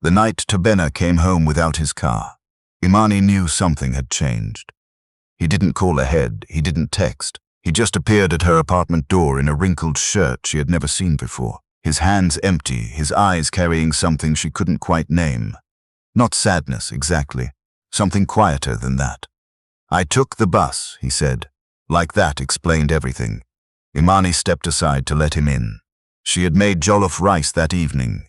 The night Tobenna came home without his car, Imani knew something had changed. He didn't call ahead, he didn't text. He just appeared at her apartment door in a wrinkled shirt she had never seen before, his hands empty, his eyes carrying something she couldn't quite name. Not sadness, exactly. Something quieter than that. "I took the bus," he said. Like that explained everything. Imani stepped aside to let him in. She had made jollof rice that evening.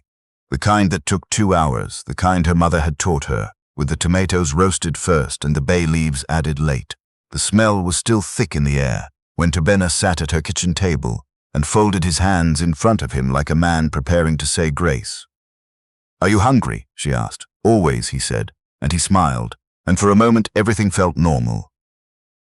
The kind that took 2 hours, the kind her mother had taught her, with the tomatoes roasted first and the bay leaves added late. The smell was still thick in the air when Tobenna sat at her kitchen table and folded his hands in front of him like a man preparing to say grace. "Are you hungry?" she asked. "Always," he said, and he smiled, and for a moment everything felt normal.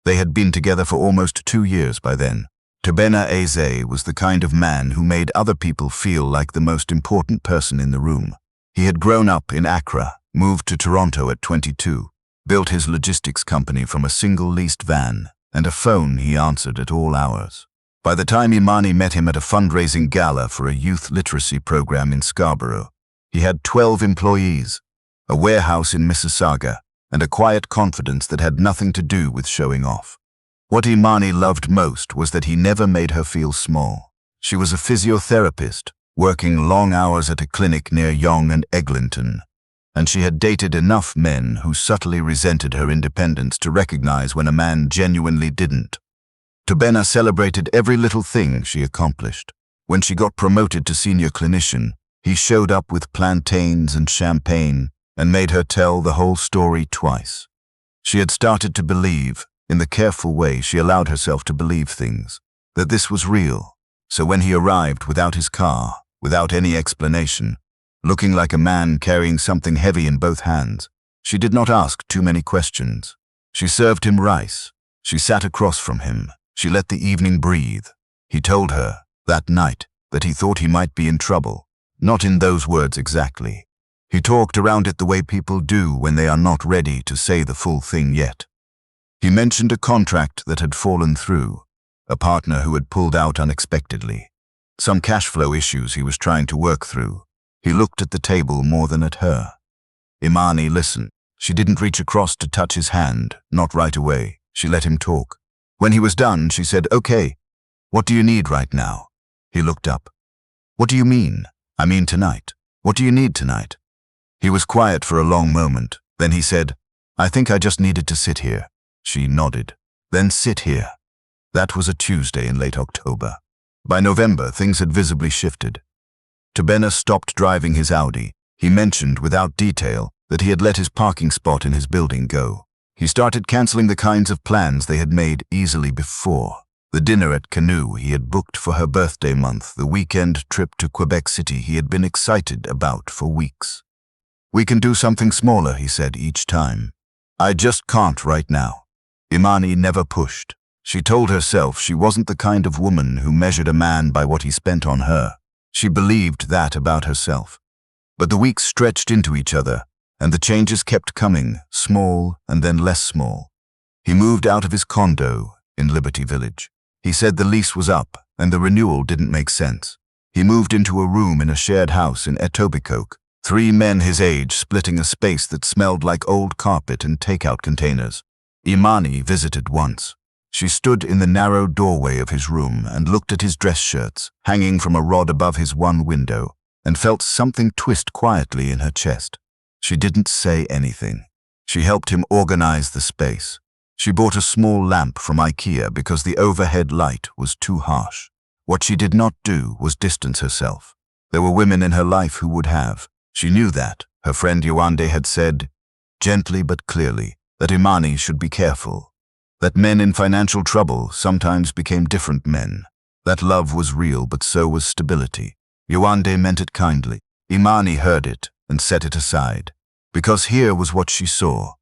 They had been together for almost 2 years by then. Tobenna Eze was the kind of man who made other people feel like the most important person in the room. He had grown up in Accra, moved to Toronto at 22, built his logistics company from a single leased van, and a phone he answered at all hours. By the time Imani met him at a fundraising gala for a youth literacy program in Scarborough, he had 12 employees, a warehouse in Mississauga, and a quiet confidence that had nothing to do with showing off. What Imani loved most was that he never made her feel small. She was a physiotherapist, working long hours at a clinic near Yonge and Eglinton, and she had dated enough men who subtly resented her independence to recognize when a man genuinely didn't. Tobenna celebrated every little thing she accomplished. When she got promoted to senior clinician, he showed up with plantains and champagne and made her tell the whole story twice. She had started to believe, in the careful way she allowed herself to believe things, that this was real. So when he arrived without his car, without any explanation, looking like a man carrying something heavy in both hands, she did not ask too many questions. She served him rice. She sat across from him. She let the evening breathe. He told her, that night, that he thought he might be in trouble. Not in those words exactly. He talked around it the way people do when they are not ready to say the full thing yet. He mentioned a contract that had fallen through, a partner who had pulled out unexpectedly, some cash flow issues he was trying to work through. He looked at the table more than at her. Imani listened. She didn't reach across to touch his hand, not right away. She let him talk. When he was done, she said, "Okay, what do you need right now?" He looked up. "What do you mean?" "I mean tonight. What do you need tonight?" He was quiet for a long moment. Then he said, "I think I just needed to sit here." She nodded. "Then sit here." That was a Tuesday in late October. By November, things had visibly shifted. Tobenna stopped driving his Audi. He mentioned, without detail, that he had let his parking spot in his building go. He started cancelling the kinds of plans they had made easily before. The dinner at Canoe he had booked for her birthday month, the weekend trip to Quebec City he had been excited about for weeks. "We can do something smaller," he said each time. "I just can't right now." Imani never pushed. She told herself she wasn't the kind of woman who measured a man by what he spent on her. She believed that about herself. But the weeks stretched into each other, and the changes kept coming, small and then less small. He moved out of his condo in Liberty Village. He said the lease was up, and the renewal didn't make sense. He moved into a room in a shared house in Etobicoke, 3 men his age splitting a space that smelled like old carpet and takeout containers. Imani visited once. She stood in the narrow doorway of his room and looked at his dress shirts, hanging from a rod above his one window, and felt something twist quietly in her chest. She didn't say anything. She helped him organize the space. She bought a small lamp from IKEA because the overhead light was too harsh. What she did not do was distance herself. There were women in her life who would have. She knew that. Her friend Yewande had said, gently but clearly, that Imani should be careful. That men in financial trouble sometimes became different men. That love was real, but so was stability. Yewande meant it kindly. Imani heard it and set it aside. Because here was what she saw.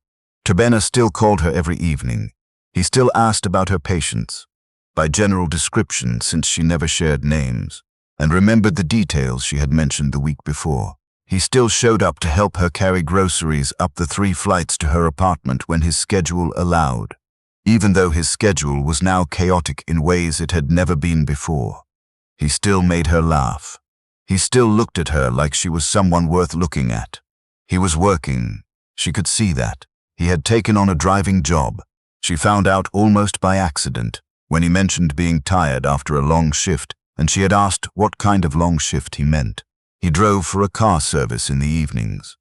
Tobenna still called her every evening. He still asked about her patients, by general description since she never shared names, and remembered the details she had mentioned the week before. He still showed up to help her carry groceries up the 3 flights to her apartment when his schedule allowed, even though his schedule was now chaotic in ways it had never been before. He still made her laugh. He still looked at her like she was someone worth looking at. He was working. She could see that. He had taken on a driving job. She found out almost by accident when he mentioned being tired after a long shift, and she had asked what kind of long shift he meant. He drove for a car service in the evenings.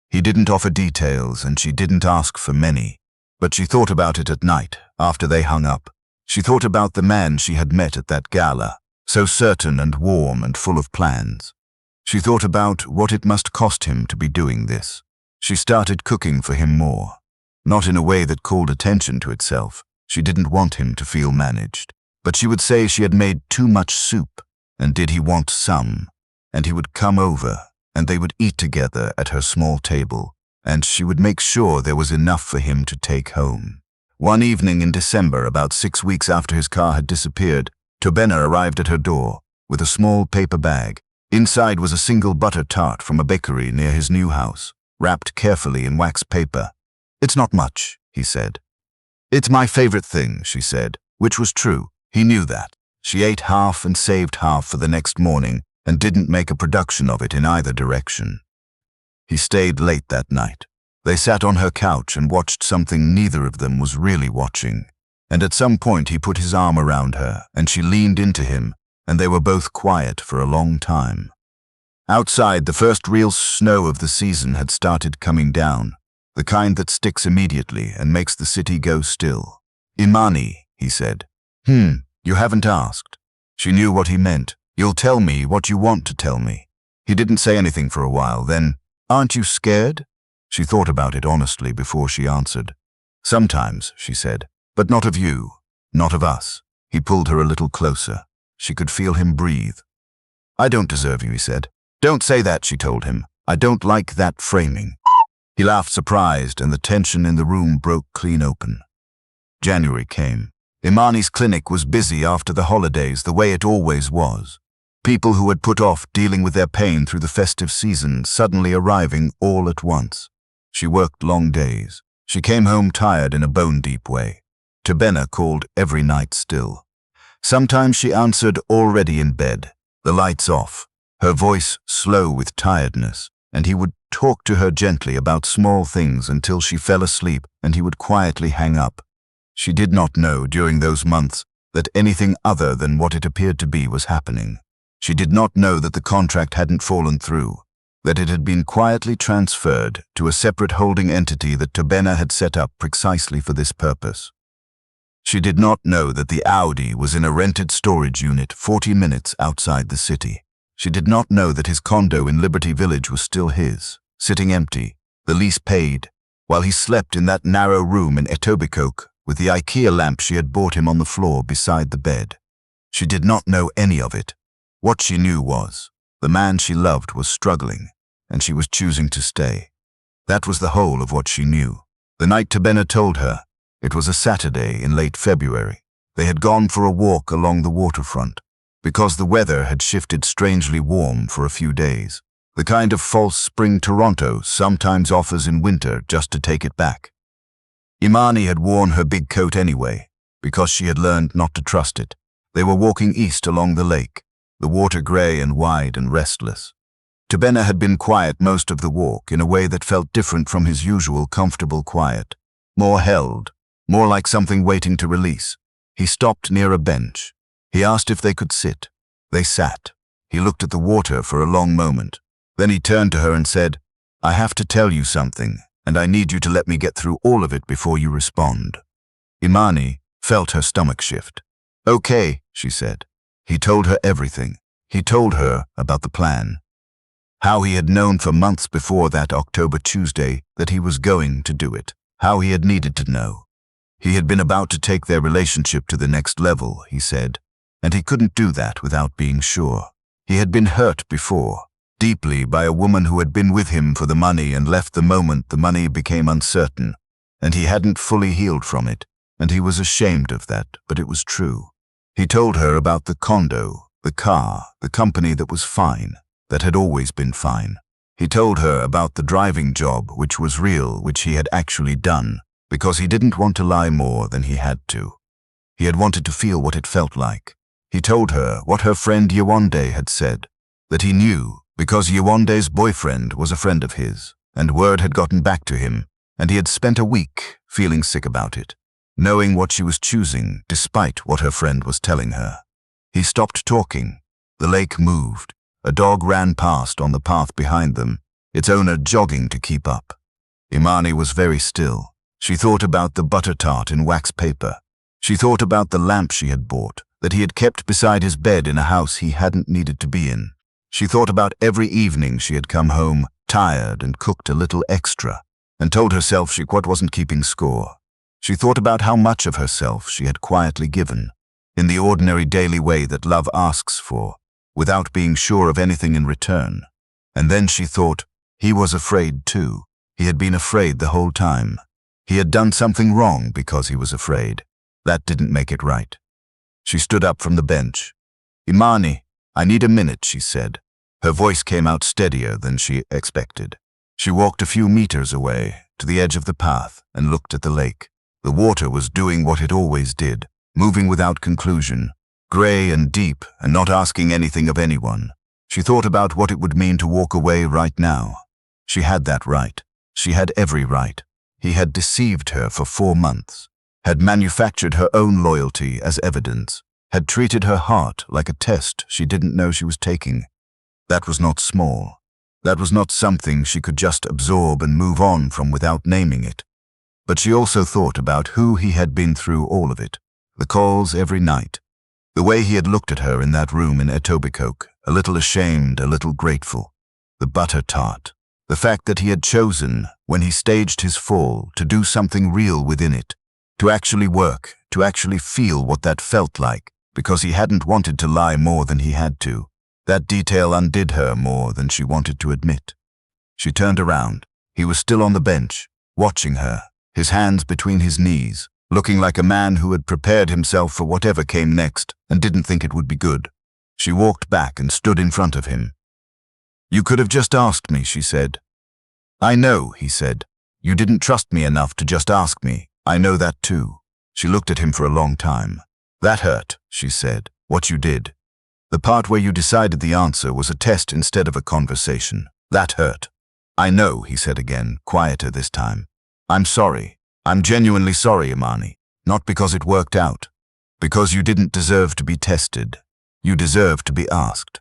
He didn't offer details, and she didn't ask for many. But she thought about it at night, after they hung up. She thought about the man she had met at that gala, so certain and warm and full of plans. She thought about what it must cost him to be doing this. She started cooking for him more. Not in a way that called attention to itself. She didn't want him to feel managed. But she would say she had made too much soup, and did he want some? And he would come over, and they would eat together at her small table, and she would make sure there was enough for him to take home. One evening in December, about 6 weeks after his car had disappeared, Tobenna arrived at her door with a small paper bag. Inside was a single butter tart from a bakery near his new house, wrapped carefully in wax paper. "It's not much," he said. "It's my favorite thing," she said, which was true. He knew that. She ate half and saved half for the next morning and didn't make a production of it in either direction. He stayed late that night. They sat on her couch and watched something neither of them was really watching. And at some point he put his arm around her and she leaned into him, and they were both quiet for a long time. Outside, the first real snow of the season had started coming down, the kind that sticks immediately and makes the city go still. "Imani," he said. You haven't asked." She knew what he meant. "You'll tell me what you want to tell me." He didn't say anything for a while, then, "Aren't you scared?" She thought about it honestly before she answered. "Sometimes," she said, "but not of you, not of us." He pulled her a little closer. She could feel him breathe. "I don't deserve you," he said. "Don't say that," she told him. "I don't like that framing." He laughed surprised, and the tension in the room broke clean open. January came. Imani's clinic was busy after the holidays, the way it always was. People who had put off dealing with their pain through the festive season suddenly arriving all at once. She worked long days. She came home tired in a bone-deep way. Tobenna called every night still. Sometimes she answered already in bed, the lights off, her voice slow with tiredness, and he would talk to her gently about small things until she fell asleep, and he would quietly hang up. She did not know during those months that anything other than what it appeared to be was happening. She did not know that the contract hadn't fallen through, that it had been quietly transferred to a separate holding entity that Tobenna had set up precisely for this purpose. She did not know that the Audi was in a rented storage unit 40 minutes outside the city. She did not know that his condo in Liberty Village was still his, sitting empty, the lease paid, while he slept in that narrow room in Etobicoke with the IKEA lamp she had bought him on the floor beside the bed. She did not know any of it. What she knew was, the man she loved was struggling, and she was choosing to stay. That was the whole of what she knew. The night Tobenna told her, it was a Saturday in late February. They had gone for a walk along the waterfront, because the weather had shifted strangely warm for a few days, the kind of false spring Toronto sometimes offers in winter just to take it back. Imani had worn her big coat anyway, because she had learned not to trust it. They were walking east along the lake, the water grey and wide and restless. Tobenna had been quiet most of the walk in a way that felt different from his usual comfortable quiet, more held, more like something waiting to release. He stopped near a bench. He asked if they could sit. They sat. He looked at the water for a long moment. Then he turned to her and said, "I have to tell you something, and I need you to let me get through all of it before you respond." Imani felt her stomach shift. "Okay," she said. He told her everything. He told her about the plan. How he had known for months before that October Tuesday that he was going to do it. How he had needed to know. He had been about to take their relationship to the next level, he said, and he couldn't do that without being sure. He had been hurt before, deeply by a woman who had been with him for the money and left the moment the money became uncertain, and he hadn't fully healed from it, and he was ashamed of that, but it was true. He told her about the condo, the car, the company that was fine, that had always been fine. He told her about the driving job, which was real, which he had actually done, because he didn't want to lie more than he had to. He had wanted to feel what it felt like. He told her what her friend Yewande had said, that he knew because Yewande's boyfriend was a friend of his, and word had gotten back to him, and he had spent a week feeling sick about it, knowing what she was choosing despite what her friend was telling her. He stopped talking. The lake moved. A dog ran past on the path behind them, its owner jogging to keep up. Imani was very still. She thought about the butter tart in wax paper. She thought about the lamp she had bought, that he had kept beside his bed in a house he hadn't needed to be in. She thought about every evening she had come home, tired, and cooked a little extra, and told herself she quite wasn't keeping score. She thought about how much of herself she had quietly given, in the ordinary daily way that love asks for, without being sure of anything in return. And then she thought, he was afraid too. He had been afraid the whole time. He had done something wrong because he was afraid. That didn't make it right. She stood up from the bench. "Imani, I need a minute," she said. Her voice came out steadier than she expected. She walked a few meters away, to the edge of the path, and looked at the lake. The water was doing what it always did, moving without conclusion, grey and deep, and not asking anything of anyone. She thought about what it would mean to walk away right now. She had that right. She had every right. He had deceived her for 4 months, had manufactured her own loyalty as evidence, had treated her heart like a test she didn't know she was taking. That was not small. That was not something she could just absorb and move on from without naming it. But she also thought about who he had been through all of it, the calls every night, the way he had looked at her in that room in Etobicoke, a little ashamed, a little grateful, the butter tart, the fact that he had chosen, when he staged his fall, to do something real within it, to actually work, to actually feel what that felt like, because he hadn't wanted to lie more than he had to. That detail undid her more than she wanted to admit. She turned around. He was still on the bench, watching her, his hands between his knees, looking like a man who had prepared himself for whatever came next and didn't think it would be good. She walked back and stood in front of him. "You could have just asked me," she said. "I know," he said. "You didn't trust me enough to just ask me. I know that too." She looked at him for a long time. "That hurt," she said, "what you did. The part where you decided the answer was a test instead of a conversation. That hurt." "I know," he said again, quieter this time. "I'm sorry. I'm genuinely sorry, Imani. Not because it worked out. Because you didn't deserve to be tested. You deserved to be asked."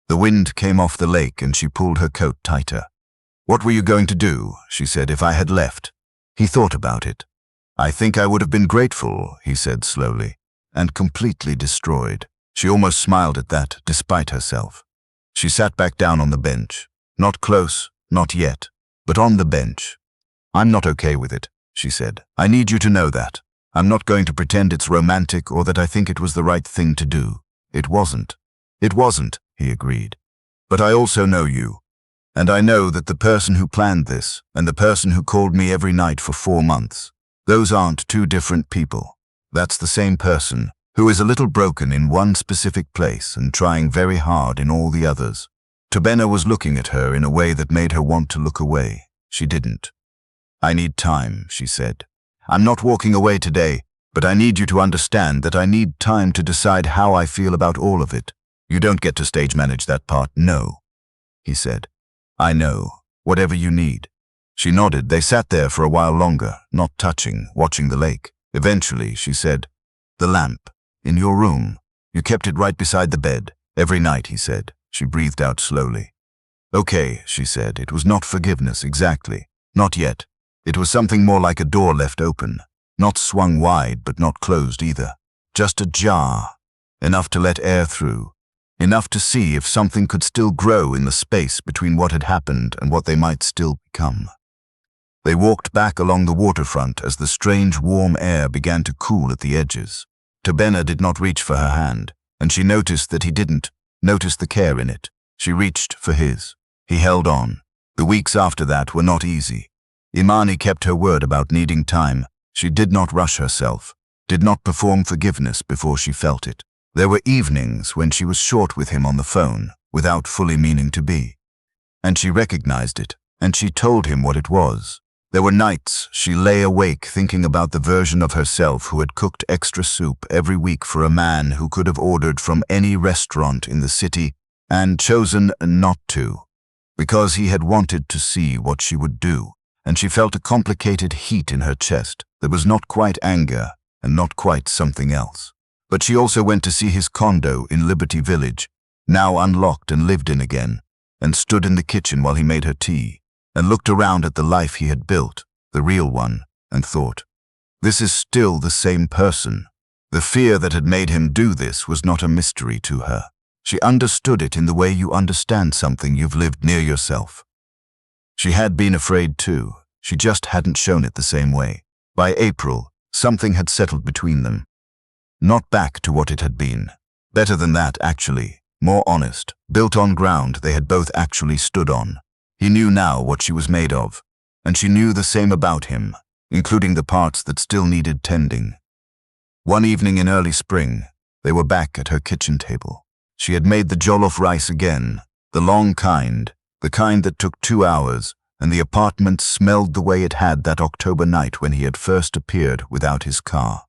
The wind came off the lake and she pulled her coat tighter. "What were you going to do?" she said, "if I had left?" He thought about it. "I think I would have been grateful," he said slowly, "and completely destroyed." She almost smiled at that, despite herself. She sat back down on the bench. Not close, not yet, but on the bench. "I'm not okay with it," she said. "I need you to know that. I'm not going to pretend it's romantic or that I think it was the right thing to do. It wasn't." "It wasn't," he agreed. "But I also know you. And I know that the person who planned this and the person who called me every night for 4 months, those aren't two different people. That's the same person, who is a little broken in one specific place and trying very hard in all the others." Tobenna was looking at her in a way that made her want to look away. She didn't. "I need time," she said. "I'm not walking away today, but I need you to understand that I need time to decide how I feel about all of it. You don't get to stage manage that part, no," he said. "I know. Whatever you need." She nodded. They sat there for a while longer, not touching, watching the lake. Eventually, she said, "The lamp. In your room. You kept it right beside the bed. Every night," he said. She breathed out slowly. "Okay," she said. "It was not forgiveness, exactly. Not yet. It was something more like a door left open. Not swung wide, but not closed either. Just ajar. Enough to let air through. Enough to see if something could still grow in the space between what had happened and what they might still become." They walked back along the waterfront as the strange warm air began to cool at the edges. Tobenna did not reach for her hand, and she noticed that he didn't, noticed the care in it. She reached for his. He held on. The weeks after that were not easy. Imani kept her word about needing time. She did not rush herself, did not perform forgiveness before she felt it. There were evenings when she was short with him on the phone, without fully meaning to be. And she recognized it, and she told him what it was. There were nights she lay awake thinking about the version of herself who had cooked extra soup every week for a man who could have ordered from any restaurant in the city and chosen not to. because he had wanted to see what she would do, and she felt a complicated heat in her chest that was not quite anger and not quite something else. But she also went to see his condo in Liberty Village, now unlocked and lived in again, and stood in the kitchen while he made her tea, and looked around at the life he had built, the real one, and thought, this is still the same person. The fear that had made him do this was not a mystery to her. She understood it in the way you understand something you've lived near yourself. She had been afraid too, she just hadn't shown it the same way. By April, something had settled between them. Not back to what it had been. Better than that, actually. More honest, built on ground they had both actually stood on. He knew now what she was made of, and she knew the same about him, including the parts that still needed tending. One evening in early spring, they were back at her kitchen table. She had made the jollof rice again, the long kind, the kind that took 2 hours, and the apartment smelled the way it had that October night when he had first appeared without his car.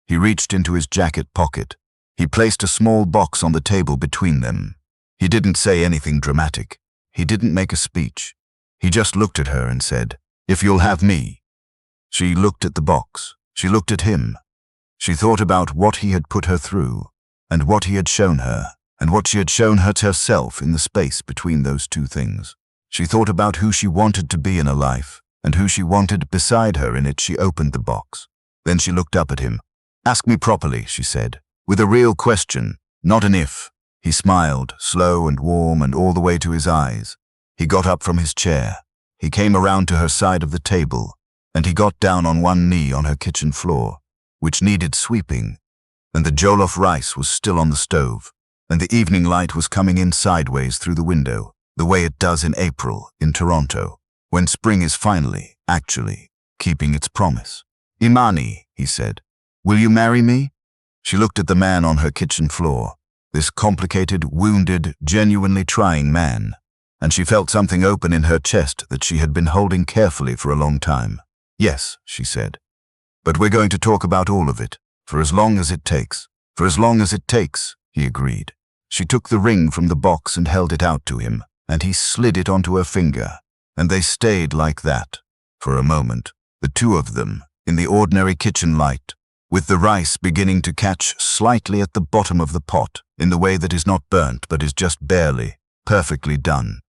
He reached into his jacket pocket. He placed a small box on the table between them. He didn't say anything dramatic. He didn't make a speech. He just looked at her and said, "If you'll have me." She looked at the box. She looked at him. She thought about what he had put her through, and what he had shown her, and what she had shown her to herself in the space between those two things. She thought about who she wanted to be in her life, and who she wanted beside her in it. She opened the box. Then she looked up at him. "Ask me properly," she said, with a real question, not an if. He smiled, slow and warm and all the way to his eyes. He got up from his chair. He came around to her side of the table, and he got down on one knee on her kitchen floor, which needed sweeping, and the jollof rice was still on the stove, and the evening light was coming in sideways through the window, the way it does in April in Toronto, when spring is finally, actually, keeping its promise. "Imani," he said, "will you marry me?" She looked at the man on her kitchen floor, this complicated, wounded, genuinely trying man, and she felt something open in her chest that she had been holding carefully for a long time. "Yes," she said. "But we're going to talk about all of it, for as long as it takes." "For as long as it takes," he agreed. She took the ring from the box and held it out to him, and he slid it onto her finger, and they stayed like that, for a moment, the two of them, in the ordinary kitchen light, with the rice beginning to catch slightly at the bottom of the pot, in the way that is not burnt but is just barely, perfectly done.